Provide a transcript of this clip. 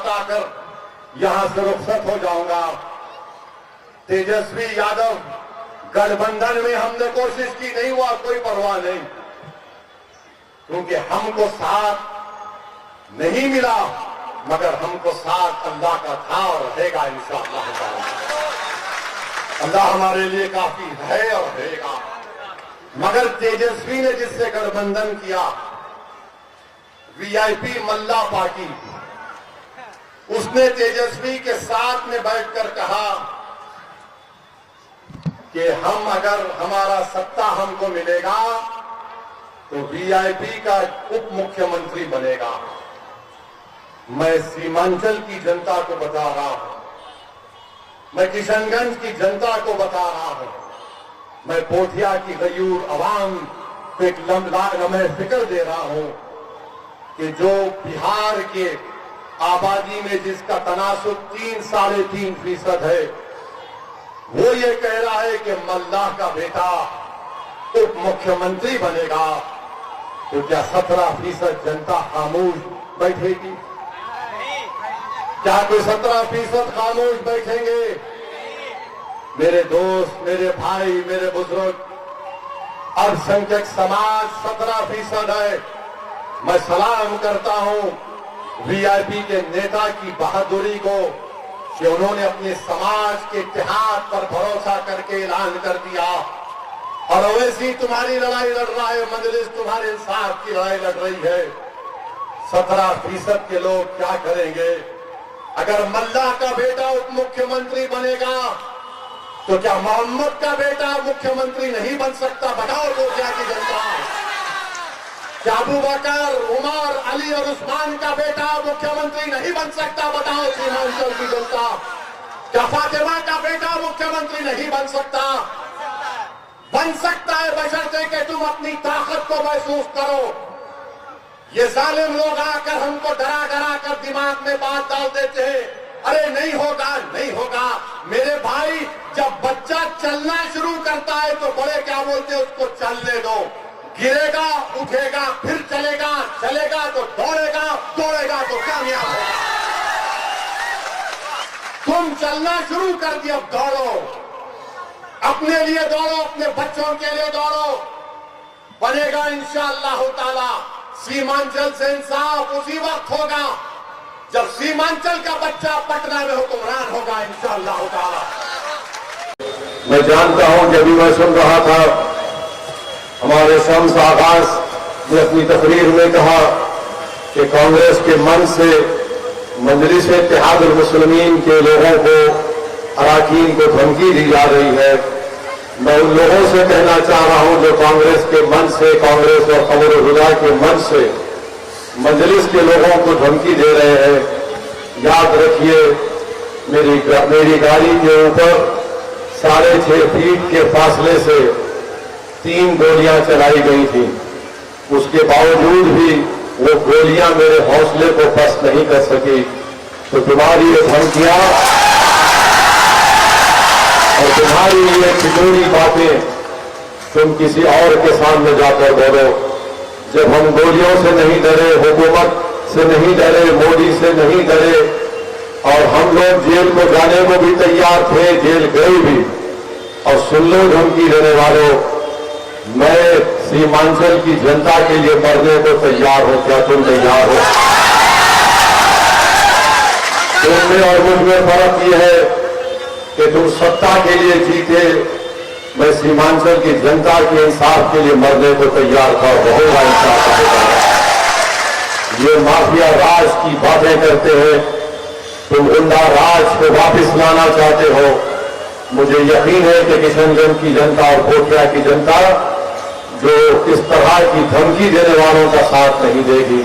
बताकर यहां से रुखसत हो जाऊंगा। तेजस्वी यादव गठबंधन में हमने कोशिश की, नहीं हुआ, कोई परवाह नहीं, क्योंकि हमको साथ नहीं मिला, मगर हमको साथ अल्लाह का था और रहेगा इंशाअल्लाह ताला। अल्लाह हमारे लिए काफी है और रहेगा। मगर तेजस्वी ने जिससे गठबंधन किया, वीआईपी मल्ला पार्टी, उसने तेजस्वी के साथ में बैठकर कहा कि हम अगर हमारा सत्ता हमको मिलेगा तो वीआईपी का उप मुख्यमंत्री बनेगा। मैं सीमांचल की जनता को बता रहा हूं, मैं किशनगंज की जनता को बता रहा हूं, मैं पोठिया की गयूर अवाम को एक लम्हे फिक्र दे रहा हूं कि जो बिहार के आबादी में जिसका तनासुब 3-3.5% है, वो ये कह रहा है कि मल्लाह का बेटा उप मुख्यमंत्री बनेगा, तो क्या 17% जनता खामोश बैठेगी? क्या कोई 17% खामोश बैठेंगे? मेरे दोस्त, मेरे भाई, मेरे बुजुर्ग, अल्पसंख्यक समाज 17% है। मैं सलाम करता हूं वीआईपी के नेता की बहादुरी को कि उन्होंने अपने समाज के इत्तेहाद पर भरोसा करके ऐलान कर दिया। और अवैसी तुम्हारी लड़ाई लड़ रहा है, मजलिस तुम्हारे इंसाफ की लड़ाई लड़ रही है। 17% के लोग क्या करेंगे? अगर मल्लाह का बेटा उप मुख्यमंत्री बनेगा तो क्या मोहम्मद का बेटा मुख्यमंत्री नहीं बन सकता? बताओ गोटिया की जनता। क्या अबू बकर, उमर, अली और उस्मान का बेटा मुख्यमंत्री नहीं बन सकता? बताओ सीमांचल की जनता। क्या फातिमा का बेटा मुख्यमंत्री नहीं बन सकता? बन सकता है, बशर्ते कि तुम अपनी ताकत को महसूस करो। ये जालिम लोग आकर हमको डरा डरा कर दिमाग में बात डाल देते हैं, अरे नहीं होगा, नहीं होगा। मेरे भाई, जब बच्चा चलना शुरू करता है तो बड़े क्या बोलते हैं, उसको चलने दो। गिरेगा, उठेगा, फिर चलेगा, चलेगा तो दौड़ेगा, दौड़ेगा तो कामयाब होगा। तुम चलना शुरू कर दिया, अब दौड़ो, अपने लिए दौड़ो, अपने बच्चों के लिए दौड़ो। बनेगा इंशाअल्लाह ताला। सीमांचल से इंसाफ उसी वक्त होगा जब सीमांचल का बच्चा पटना में हुक्मरान होगा इंशाअल्लाह ताला। मैं जानता हूं कि अभी मैं सुन रहा था, हमारे शम्स आगाज ने अपनी तकरीर में कहा कि कांग्रेस के मन से मजलिस इत्तेहादुल मुस्लिमीन के लोगों को, अरकान को धमकी दी जा रही है। मैं उन लोगों से कहना चाह रहा हूं जो कांग्रेस के मन से, कांग्रेस और कमर हुदा के मन से मजलिस के लोगों को धमकी दे रहे हैं, याद रखिए मेरी गाड़ी के ऊपर 6.5 फीट के फासले से 3 गोलियां चलाई गई थी। उसके बावजूद भी वो गोलियां मेरे हौसले को पस्त नहीं कर सकी। तो तुम्हारी ये धमकियां और तुम्हारी ये खिचड़ी बातें तुम किसी और के सामने जाकर बोलो। जब हम गोलियों से नहीं डरे, हुकूमत से नहीं डरे, मोदी से नहीं डरे, और हम लोग जेल को जाने को भी तैयार थे, जेल गए भी। और सुन लो धमकी देने वालों, मैं सीमांचल की जनता के लिए मरने को तैयार हूं। क्या तुम तैयार हो? तुमने और मुझ में फर्क यह है कि तुम सत्ता के लिए जीते, मैं सीमांचल की जनता के इंसाफ के लिए मरने को तैयार था। होगा इंसाफ। ये माफिया राज की बातें करते हैं, तुम गुंडा राज को वापस लाना चाहते हो। मुझे यकीन है कि किशनगंज की जनता और पोठिया की जनता जो इस तरह की धमकी देने वालों का साथ नहीं देगी।